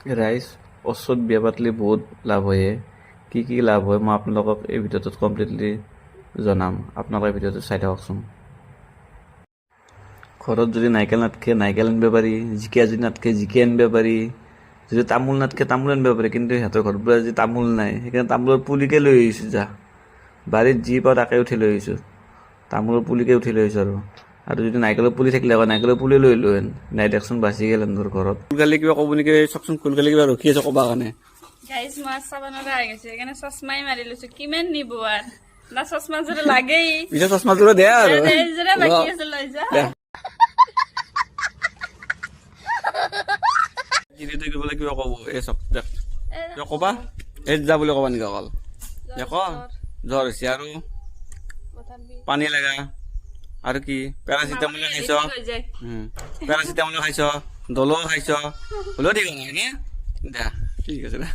ৰাইজ ওচৰত বিয়া পাতিলে বহুত লাভ হয়। কি কি লাভ হয় মই আপোনালোকক এই ভিডিঅ'টোত কমপ্লিটলি জনাম। আপোনালোকে ভিডিঅ'টো চাই থাককচোন। ঘৰত যদি নাৰিকল নাথাকে নাৰিকল আনিব পাৰি, জিকা যদি নাথাকে জিকা আনিব পাৰি, যদি তামোল নাথাকে তামোল আনিব পাৰি। কিন্তু সিহঁতৰ ঘৰৰ পৰা যদি তামোল নাই সেইকাৰণে তামোলৰ পুলিকে লৈ আহিছোঁ। বাৰীত যি পাওঁ তাকে উঠি লৈ আহিছোঁ। তামোলৰ পুলিকে উঠি লৈ আহিছোঁ আৰু যদি নাৰিকলৰ পুলি থাকিলে আকৌ নাৰিকলৰ পুলি লৈ লোহেন। নাই দেখোন বাচি গ'ল এন্দৰ ঘৰত। কুলকালি কিবা ক'ব নেকি চাওকচোন। কুলকালি কিবা ৰখি আছে ক'বা কাৰণে। গাইজ মাছ চাব নোৱাৰা হৈ গৈছে সেইকাৰণে চশমাই মাৰি লৈছো। কিমান নিব আৰু না চশমা যোৰে লাগেই। পিছে চশমাযোৰে দিয়া আৰু এইযোৰে বাকী আছে লৈ যা। কিবা ক'ব এই চক ক'বা এই যা বুলি ক'বা নেকি অকল ক জ্বৰ হৈছে আৰু পানী লাগা আৰু কি পেৰাচিটামল খাইছ, পেৰাচিটামল খাইছ, দলো খাইছ, হ'লেও ঠিক নাই দে ঠিক আছে দে।